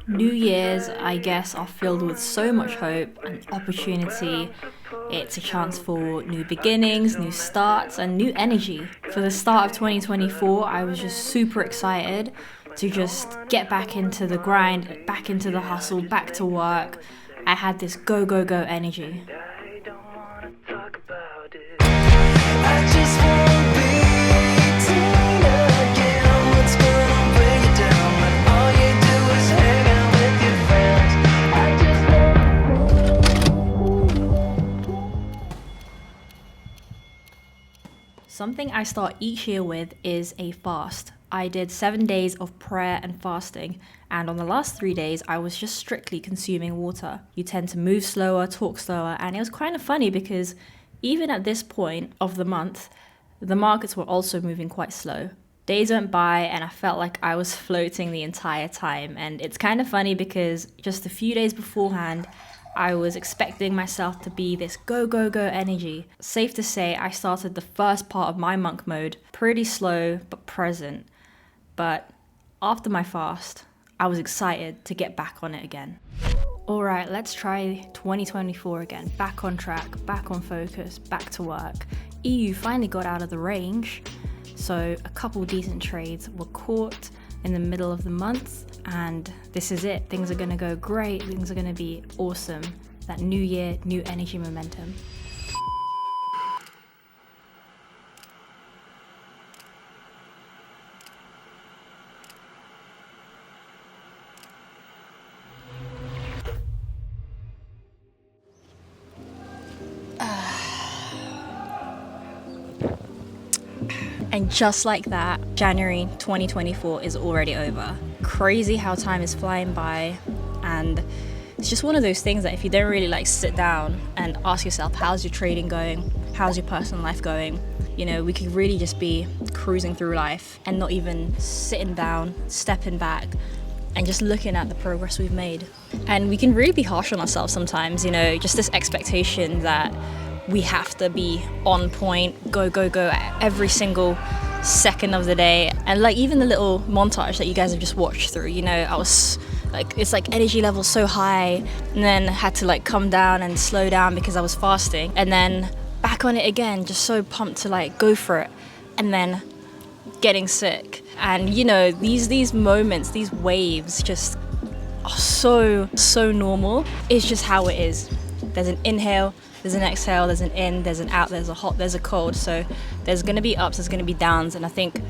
New Year's, I guess, are filled with so much hope and opportunity. It's a chance for new beginnings, new starts, and new energy. For the start of 2024, I was just super excited to just get back into the grind, back into the hustle, back to work. I had this go, go, go energy. I just wanna be 18 again. What's gonna bring it down when all you do is hang out with your friends? Something I start each year with is a fast. I did 7 days of prayer and fasting, and on the last 3 days, I was just strictly consuming water. You tend to move slower, talk slower, and it was kind of funny because even at this point of the month, the markets were also moving quite slow. Days went by and I felt like I was floating the entire time. And it's kind of funny because just a few days beforehand, I was expecting myself to be this go, go, go energy. Safe to say, I started the first part of my monk mode pretty slow but present. But after my fast, I was excited to get back on it again. Alright, let's try 2024 again. Back on track, back on focus, back to work. EU finally got out of the range, so a couple decent trades were caught in the middle of the month, and this is it. Things are gonna go great, things are gonna be awesome. That new year, new energy momentum. And just like that, January 2024 is already over. Crazy how time is flying by, and it's just one of those things that if you don't really like sit down and ask yourself, how's your trading going? How's your personal life going? You know, we could really just be cruising through life and not even sitting down, stepping back, and just looking at the progress we've made. And we can really be harsh on ourselves sometimes, you know, just this expectation that we have to be on point, go, go, go every single second of the day. And like even the little montage that you guys have just watched through, you know, I was like, it's like energy levels so high, and then had to like come down and slow down because I was fasting, and then back on it again, just so pumped to like go for it, and then getting sick. And you know, these moments, these waves just are so normal. It's just how it is. There's an inhale, there's an exhale, there's an in, there's an out, there's a hot, there's a cold. So there's gonna be ups, there's gonna be downs. And I think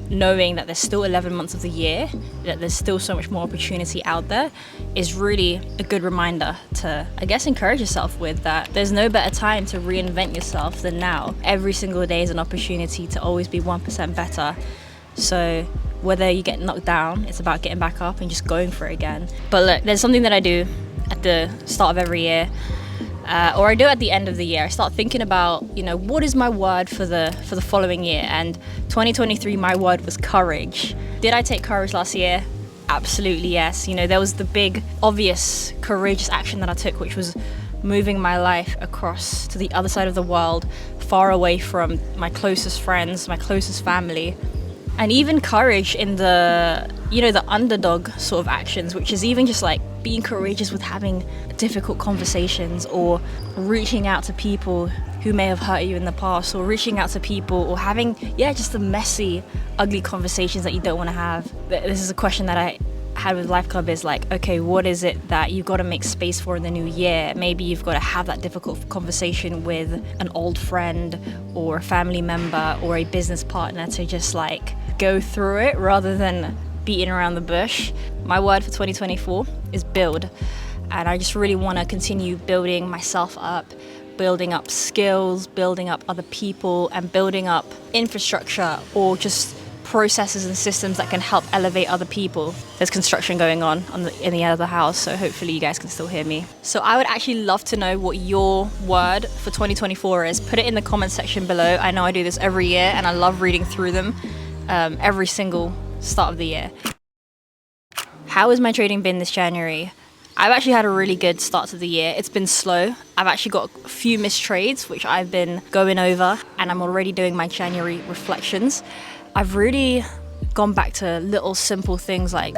knowing that there's still 11 months of the year, that there's still so much more opportunity out there, is really a good reminder to, I guess, encourage yourself with that. There's no better time to reinvent yourself than now. Every single day is an opportunity to always be 1% better. So whether you get knocked down, it's about getting back up and just going for it again. But look, there's something that I do at the start of every year, or I do at the end of the year. I start thinking about, you know, what is my word for the following year. And 2023, my word was courage. Did I take courage last year? Absolutely yes. You know, there was the big, obvious, courageous action that I took, which was moving my life across to the other side of the world, far away from my closest friends, my closest family. And even courage in the, you know, the underdog sort of actions, which is even just like being courageous with having difficult conversations, or reaching out to people who may have hurt you in the past, or reaching out to people, or having, just the messy, ugly conversations that you don't want to have. This is a question that I had with Life Club, is like, okay, what is it that you've got to make space for in the new year? Maybe you've got to have that difficult conversation with an old friend or a family member or a business partner to just like go through it rather than beating around the bush. My word for 2024 is build. And I just really want to continue building myself up, building up skills, building up other people, and building up infrastructure or just processes and systems that can help elevate other people. There's construction going on in the other house, so hopefully you guys can still hear me. So I would actually love to know what your word for 2024 is. Put it in the comment section below. I know I do this every year and I love reading through them every single start of the year. How has my trading been this January? I've actually had a really good start to the year. It's been slow. I've actually got a few missed trades, which I've been going over, and I'm already doing my January reflections. I've really gone back to little simple things like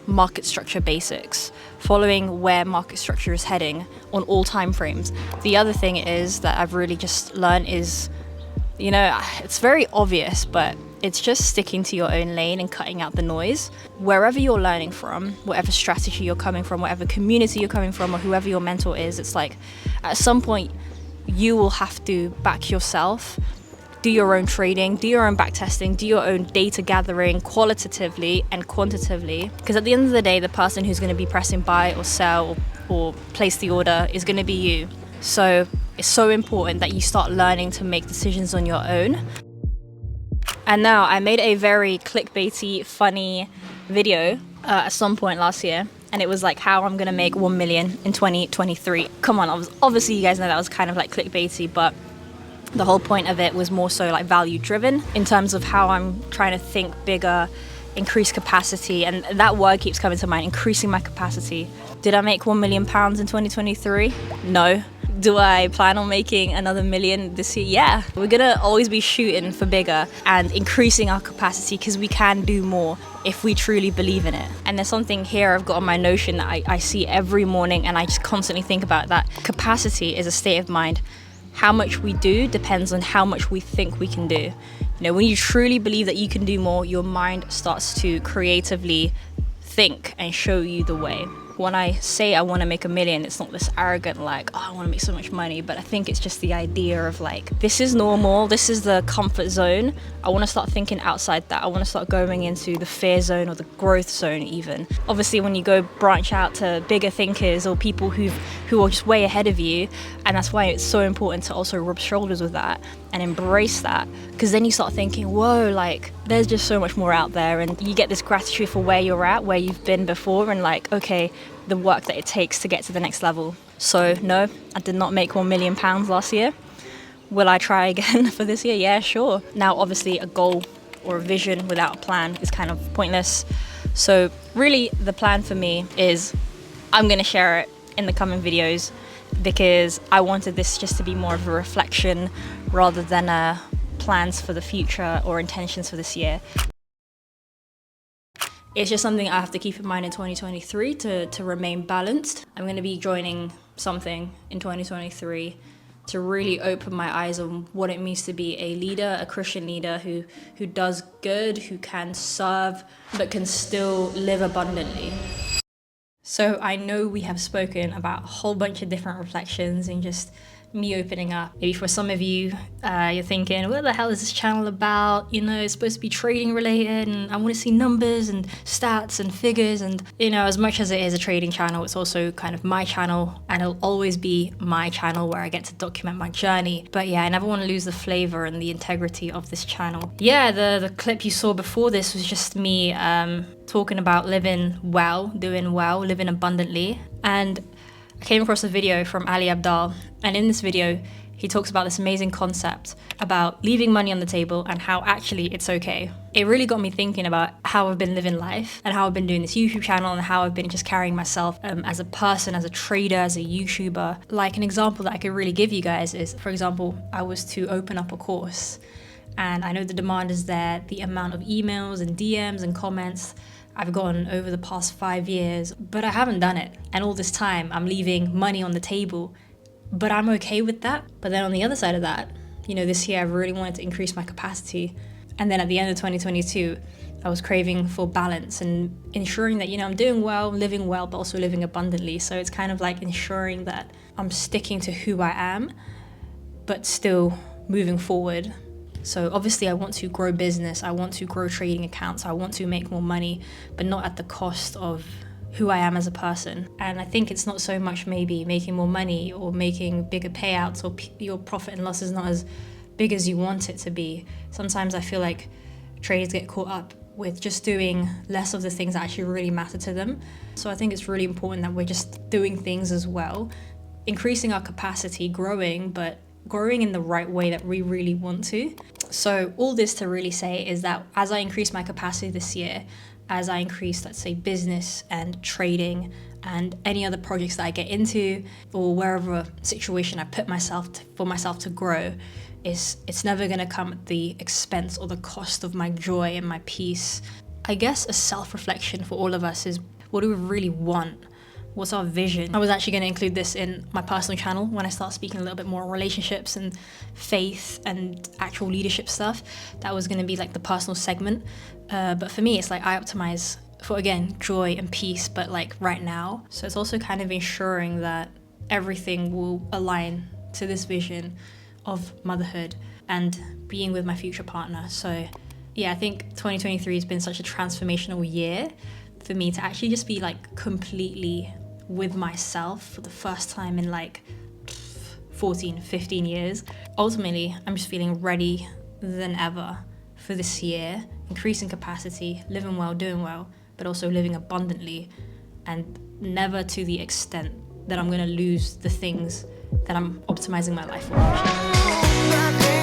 market structure basics, following where market structure is heading on all time frames. The other thing is that I've really just learned is, you know, it's very obvious, but it's just sticking to your own lane and cutting out the noise. Wherever you're learning from, whatever strategy you're coming from, whatever community you're coming from, or whoever your mentor is, it's like at some point you will have to back yourself, do your own trading, do your own back testing, do your own data gathering qualitatively and quantitatively. Because at the end of the day, the person who's going to be pressing buy or sell or place the order is going to be you. So it's so important that you start learning to make decisions on your own. And now I made a very clickbaity, funny video at some point last year, and it was like how I'm gonna make 1 million in 2023. Come on, obviously you guys know that was kind of like clickbaity, but the whole point of it was more so like value driven in terms of how I'm trying to think bigger, increase capacity, and that word keeps coming to mind, increasing my capacity. Did I make £1 million in 2023? No. Do I plan on making another million this year? Yeah. We're gonna always be shooting for bigger and increasing our capacity because we can do more if we truly believe in it. And there's something here I've got on my Notion that I see every morning, and I just constantly think about that. Capacity is a state of mind. How much we do depends on how much we think we can do. You know, when you truly believe that you can do more, your mind starts to creatively think and show you the way. When I say I want to make 1 million, it's not this arrogant like, oh, I want to make so much money, but I think it's just the idea of like, this is normal, this is the comfort zone. I want to start thinking outside that. I want to start going into the fear zone or the growth zone even. Obviously, when you go branch out to bigger thinkers or people who are just way ahead of you, and that's why it's so important to also rub shoulders with that and embrace that, because then you start thinking, whoa, like there's just so much more out there, and you get this gratitude for where you're at, where you've been before, and like, okay, the work that it takes to get to the next level. So no, I did not make £1 million last year. Will I try again for this year? Yeah, sure. Now, obviously, a goal or a vision without a plan is kind of pointless. So really, the plan for me is I'm going to share it in the coming videos because I wanted this just to be more of a reflection rather than plans for the future or intentions for this year. It's just something I have to keep in mind in 2023 to remain balanced. I'm going to be joining something in 2023 to really open my eyes on what it means to be a leader, a Christian leader who does good, who can serve, but can still live abundantly. So I know we have spoken about a whole bunch of different reflections and just me opening up. Maybe for some of you, you're thinking, what the hell is this channel about? You know, it's supposed to be trading related and I want to see numbers and stats and figures. And, you know, as much as it is a trading channel, it's also kind of my channel, and it'll always be my channel where I get to document my journey. But yeah, I never want to lose the flavor and the integrity of this channel. Yeah, the clip you saw before this was just me talking about living well, doing well, living abundantly. And I came across a video from Ali Abdaal, and in this video, he talks about this amazing concept about leaving money on the table and how actually it's okay. It really got me thinking about how I've been living life and how I've been doing this YouTube channel and how I've been just carrying myself as a person, as a trader, as a YouTuber. Like an example that I could really give you guys is, for example, I was to open up a course, and I know the demand is there, the amount of emails and DMs and comments I've gotten over the past 5 years, but I haven't done it. And all this time I'm leaving money on the table, but I'm okay with that. But then on the other side of that, you know, this year I really wanted to increase my capacity. And then at the end of 2022, I was craving for balance and ensuring that, you know, I'm doing well, living well, but also living abundantly. So it's kind of like ensuring that I'm sticking to who I am, but still moving forward. So obviously I want to grow business, I want to grow trading accounts, I want to make more money, but not at the cost of who I am as a person. And I think it's not so much maybe making more money or making bigger payouts or your profit and loss is not as big as you want it to be. Sometimes I feel like traders get caught up with just doing less of the things that actually really matter to them. So I think it's really important that we're just doing things as well, increasing our capacity, growing, but growing in the right way that we really want to. So all this to really say is that as I increase my capacity this year, as I increase, let's say, business and trading and any other projects that I get into or wherever situation I put myself for myself to grow, it's never going to come at the expense or the cost of my joy and my peace. I guess a self-reflection for all of us is, What do we really want? What's our vision? I was actually going to include this in my personal channel when I start speaking a little bit more on relationships and faith and actual leadership stuff. That was going to be like the personal segment. But for me, it's like I optimize for, again, joy and peace, but like right now. So it's also kind of ensuring that everything will align to this vision of motherhood and being with my future partner. So yeah, I think 2023 has been such a transformational year for me to actually just be like completely with myself for the first time in like 14, 15 years. Ultimately, I'm just feeling ready than ever for this year, increasing capacity, living well, doing well, but also living abundantly, and never to the extent that I'm gonna lose the things that I'm optimizing my life for.